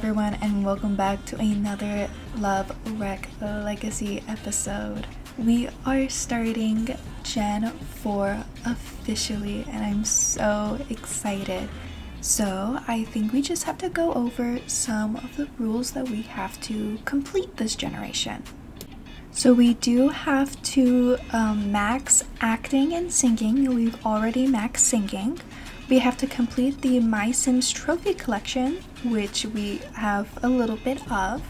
everyone, and welcome back to another Love Wreck Legacy episode. We are starting Gen 4 officially, and I'm so excited. So I think we just have to go over some of the rules that we have to complete this generation. So we do have to max acting and singing. We've already maxed singing. We have to complete the My Sims trophy collection, which we have a little bit of.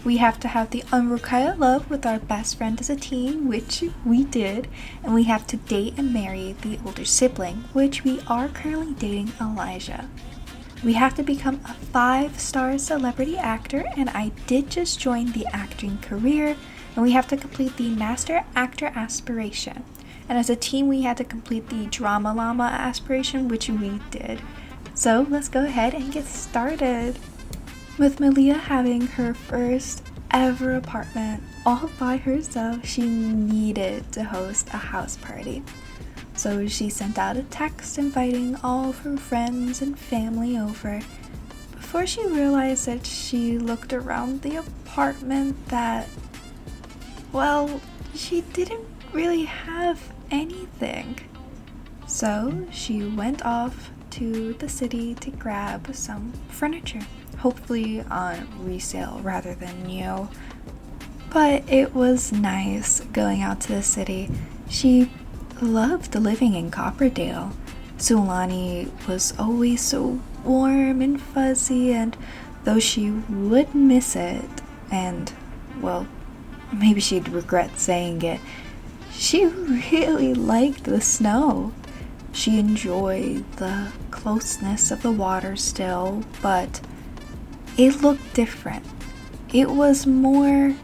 We have to have the unrequited love with our best friend as a teen, which we did. And we have to date and marry the older sibling, which we are currently dating Elijah. We have to become a 5-star celebrity actor, and I did just join the acting career. And we have to complete the Master Actor aspiration. And as a team, we had to complete the Drama Llama aspiration, which we did. So let's go ahead and get started. With Malia having her first ever apartment all by herself, she needed to host a house party. So she sent out a text inviting all of her friends and family over. Before she realized that she looked around the apartment that, well, she didn't really have anything. So she went off to the city to grab some furniture, hopefully on resale rather than new. But it was nice going out to the city. She loved living in Copperdale. Sulani was always so warm and fuzzy, and though she would miss it, and well, maybe she'd regret saying it, she really liked the snow. She enjoyed the closeness of the water still, but it looked different. It was more,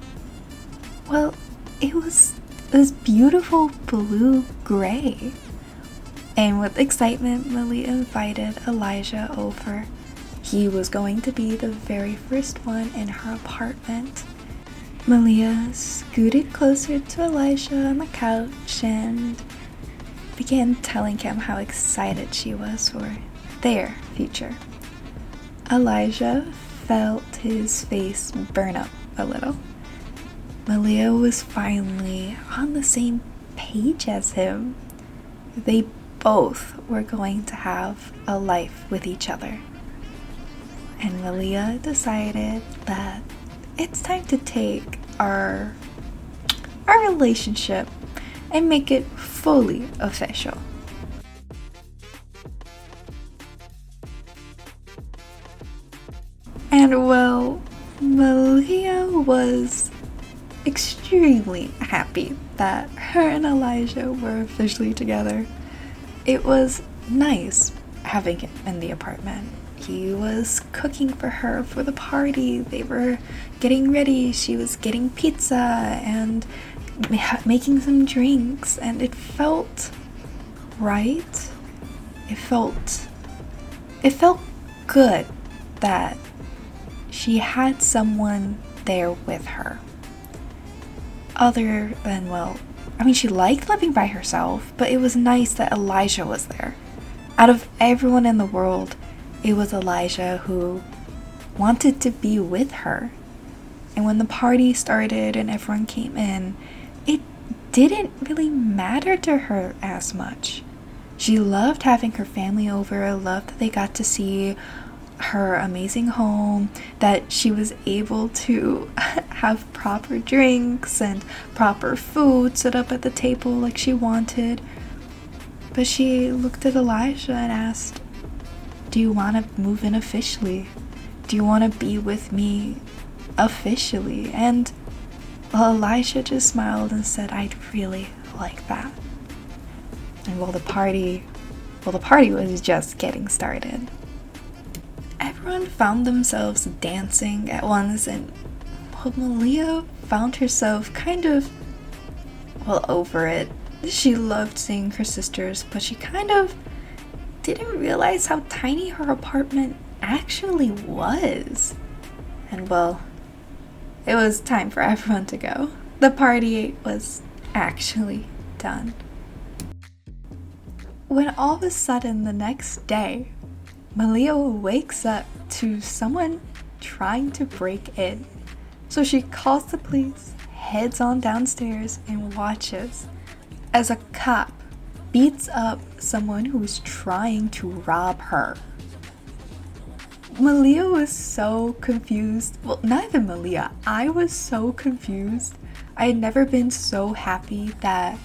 well, it was this beautiful blue-gray. And with excitement, Malia invited Elijah over. He was going to be the very first one in her apartment. Malia scooted closer to Elijah on the couch and began telling him how excited she was for their future. Elijah felt his face burn up a little. Malia was finally on the same page as him. They both were going to have a life with each other. And Malia decided that it's time to take our relationship and make it fully official. And well, Malia was extremely happy that her and Elijah were officially together. It was nice having him in the apartment. He was cooking for her for the party. They were getting ready. She was getting pizza and making some drinks, and it felt right. It felt good that she had someone there with her. Other than, well, I mean, she liked living by herself, but it was nice that Elijah was there. Out of everyone in the world, it was Elijah who wanted to be with her. And when the party started and everyone came in, it didn't really matter to her as much. She loved having her family over, loved that they got to see her amazing home, that she was able to have proper drinks and proper food set up at the table like she wanted. But she looked at Elijah and asked, "Do you want to move in officially? Do you want to be with me officially?" And well, Elijah just smiled and said, "I'd really like that." And the party was just getting started. Everyone found themselves dancing at once, and Malia found herself kind of, over it. She loved seeing her sisters, but she kind of didn't realize how tiny her apartment actually was. And it was time for everyone to go. The party was actually done. When all of a sudden the next day, Malia wakes up to someone trying to break in. So she calls the police, heads on downstairs, and watches as a cop beats up someone who is trying to rob her. Malia was so confused. Well, not even Malia. I was so confused. I had never been so happy that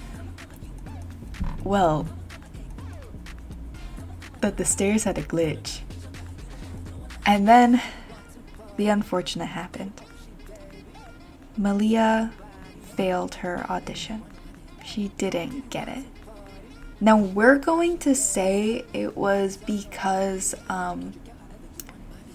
the stairs had a glitch. And then the unfortunate happened. Malia failed her audition. She didn't get it. Now we're going to say it was because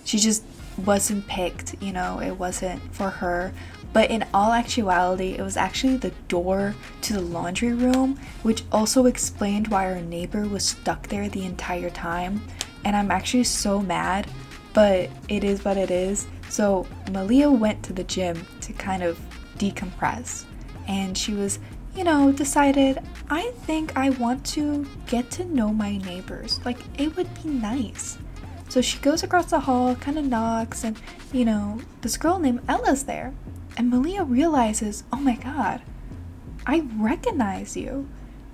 she just wasn't picked, it wasn't for her. But in all actuality, it was actually the door to the laundry room, which also explained why our neighbor was stuck there the entire time. And I'm actually so mad, but it is what it is. So Malia went to the gym to kind of decompress. And she was, decided, I think I want to get to know my neighbors. Like, it would be nice. So she goes across the hall, kind of knocks, and, this girl named Ella's there. And Malia realizes, oh my god, I recognize you.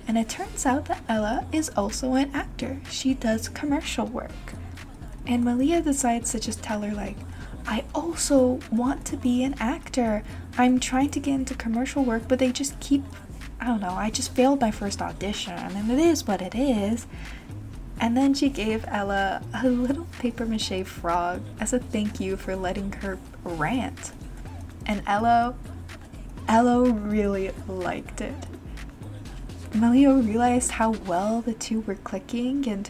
And it turns out that Ella is also an actor. She does commercial work. And Malia decides to just tell her, like, I also want to be an actor. I'm trying to get into commercial work, but they just keep, I just failed my first audition, and it is what it is. And then she gave Ella a little paper mache frog as a thank you for letting her rant. And Ella really liked it. Malia realized how well the two were clicking, and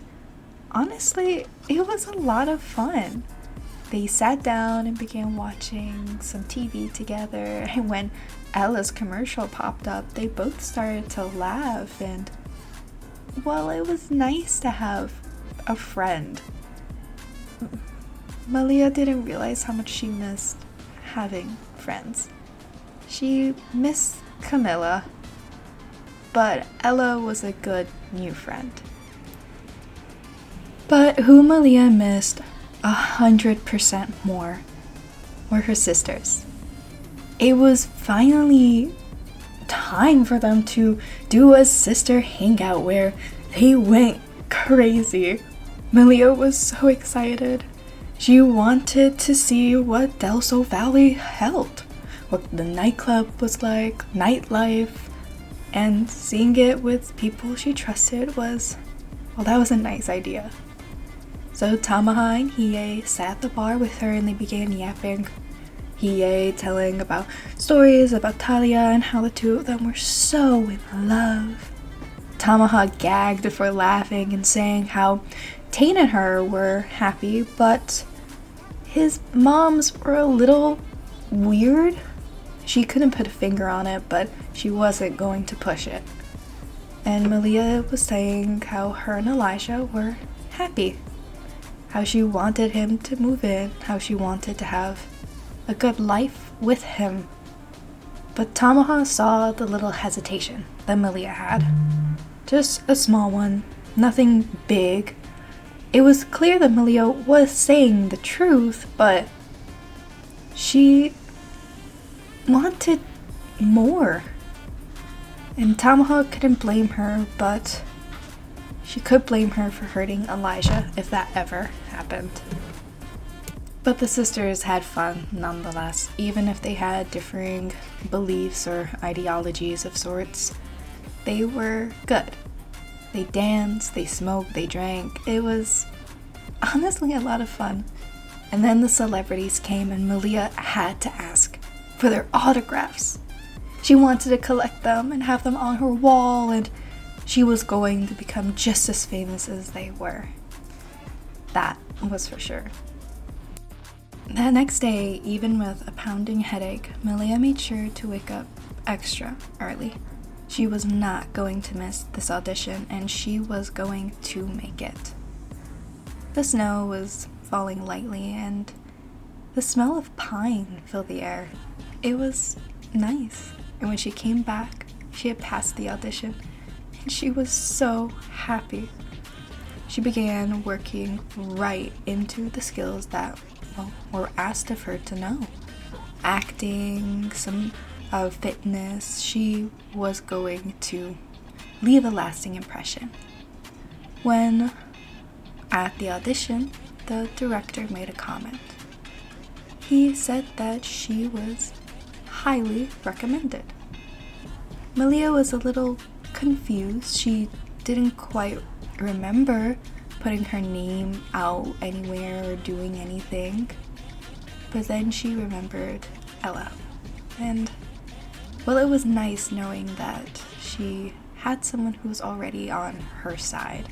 honestly, it was a lot of fun. They sat down and began watching some TV together, and when Ella's commercial popped up, they both started to laugh, and well, it was nice to have a friend. Malia didn't realize how much she missed having friends. She missed Camilla, but Ella was a good new friend. But who Malia missed 100% more were her sisters. It was finally time for them to do a sister hangout where they went crazy. Malia was so excited. She wanted to see what Del Sol Valley held, what the nightclub was like, nightlife, and seeing it with people she trusted was, that was a nice idea. So Tamaha and Hiei sat at the bar with her and they began yapping. Hiei telling about stories about Talia and how the two of them were so in love. Tamaha gagged for laughing and saying how Tane and her were happy, but his moms were a little weird. She couldn't put a finger on it, but she wasn't going to push it. And Malia was saying how her and Elijah were happy, how she wanted him to move in, how she wanted to have a good life with him. But Tamaha saw the little hesitation that Malia had. Just a small one, nothing big. It was clear that Malia was saying the truth, but she wanted more. And Tamaha couldn't blame her, but she could blame her for hurting Elijah if that ever happened. But the sisters had fun nonetheless, even if they had differing beliefs or ideologies of sorts. They were good. They danced, they smoked, they drank. It was honestly a lot of fun. And then the celebrities came and Malia had to ask for their autographs. She wanted to collect them and have them on her wall, and she was going to become just as famous as they were. That was for sure. The next day, even with a pounding headache, Malia made sure to wake up extra early. She was not going to miss this audition, and she was going to make it. The snow was falling lightly, and the smell of pine filled the air. It was nice, and when she came back, she had passed the audition, and she was so happy. She began working right into the skills that were asked of her to know. Acting, some fitness, she was going to leave a lasting impression. When at the audition, the director made a comment. He said that she was highly recommended. Malia was a little confused. She didn't quite remember putting her name out anywhere or doing anything. But then she remembered Ella. And, well, it was nice knowing that she had someone who was already on her side.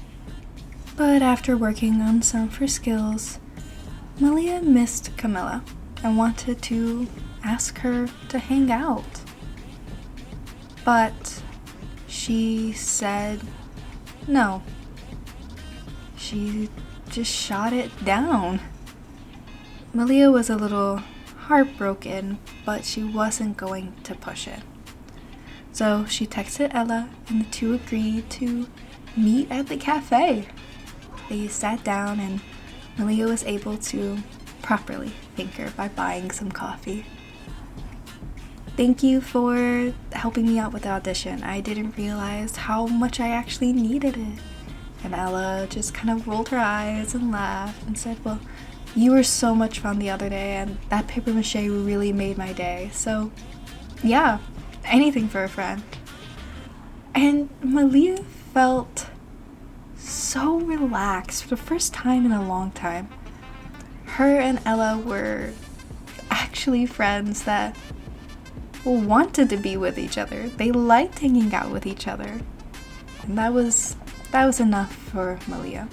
But after working on some of her skills, Malia missed Camilla and wanted to ask her to hang out. But she said no. She just shot it down. Malia was a little heartbroken, but she wasn't going to push it. So she texted Ella, and the two agreed to meet at the cafe. They sat down, and Malia was able to properly thank her by buying some coffee. Thank you for helping me out with the audition. I didn't realize how much I actually needed it. And Ella just kind of rolled her eyes and laughed and said, well, you were so much fun the other day, and that paper mache really made my day. So, yeah, anything for a friend. And Malia felt so relaxed for the first time in a long time. Her and Ella were actually friends that wanted to be with each other. They liked hanging out with each other. And that was enough for Malia.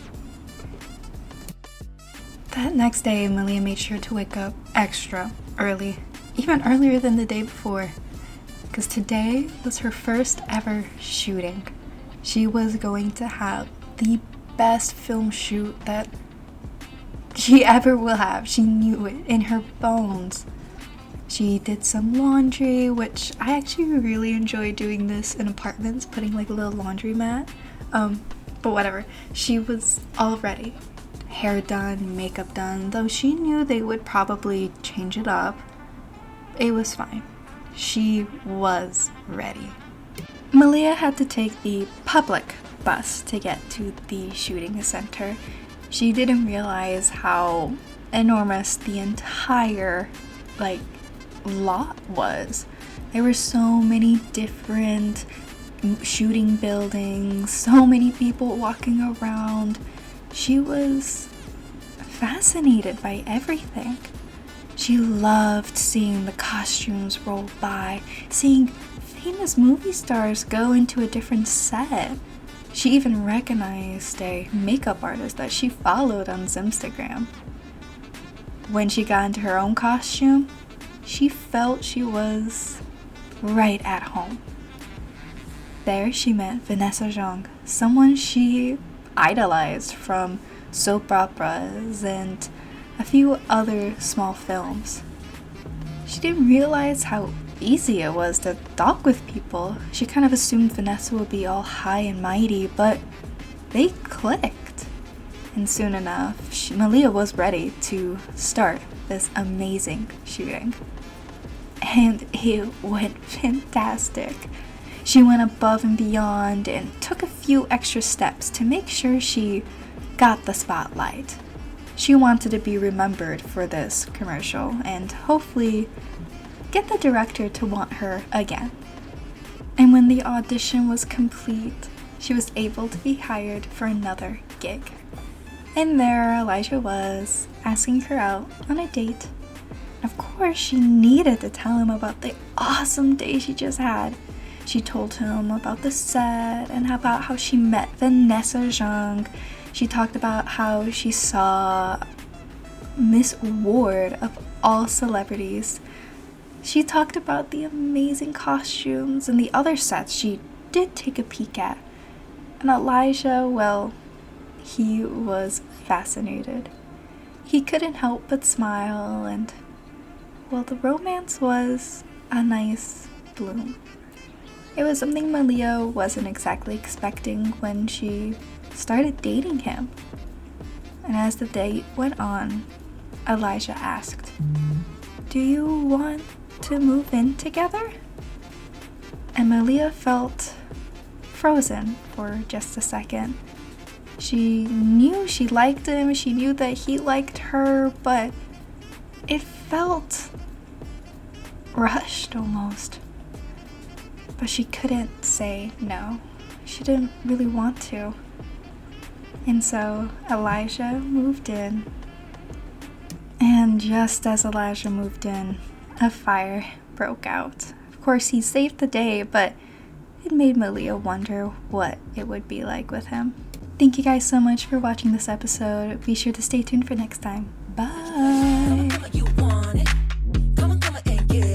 That next day, Malia made sure to wake up extra early, even earlier than the day before, because today was her first ever shooting. She was going to have the best film shoot that she ever will have. She knew it in her bones. She did some laundry, which I actually really enjoy doing this in apartments, putting like a little laundry mat. But whatever. She was all ready. Hair done, makeup done, though she knew they would probably change it up. It was fine. She was ready. Malia had to take the public bus to get to the shooting center. She didn't realize how enormous the entire, lot was. There were so many different shooting buildings, so many people walking around. She was fascinated by everything. She loved seeing the costumes roll by, seeing famous movie stars go into a different set. She even recognized a makeup artist that she followed on Instagram. When she got into her own costume, she felt she was right at home. There she met Vanessa Zhang, someone she idolized from soap operas and a few other small films. She didn't realize how easy it was to talk with people. She kind of assumed Vanessa would be all high and mighty, but they clicked. And soon enough, Malia was ready to start this amazing shooting. And it went fantastic. She went above and beyond and took a few extra steps to make sure she got the spotlight. She wanted to be remembered for this commercial and hopefully get the director to want her again. And when the audition was complete, she was able to be hired for another gig. And there Elijah was, asking her out on a date. Of course, she needed to tell him about the awesome day she just had. She told him about the set and about how she met Vanessa Zhang. She talked about how she saw Miss Ward of all celebrities. She talked about the amazing costumes and the other sets she did take a peek at. And Elijah, well, he was fascinated. He couldn't help but smile, and, well, the romance was a nice bloom. It was something Malia wasn't exactly expecting when she started dating him. And as the date went on, Elijah asked, "Do you want to move in together?" And Malia felt frozen for just a second. She knew she liked him, she knew that he liked her, but it felt rushed almost. But she couldn't say no. She didn't really want to. And so Elijah moved in. And just as Elijah moved in, a fire broke out. Of course, he saved the day, but it made Malia wonder what it would be like with him. Thank you guys so much for watching this episode. Be sure to stay tuned for next time. Bye!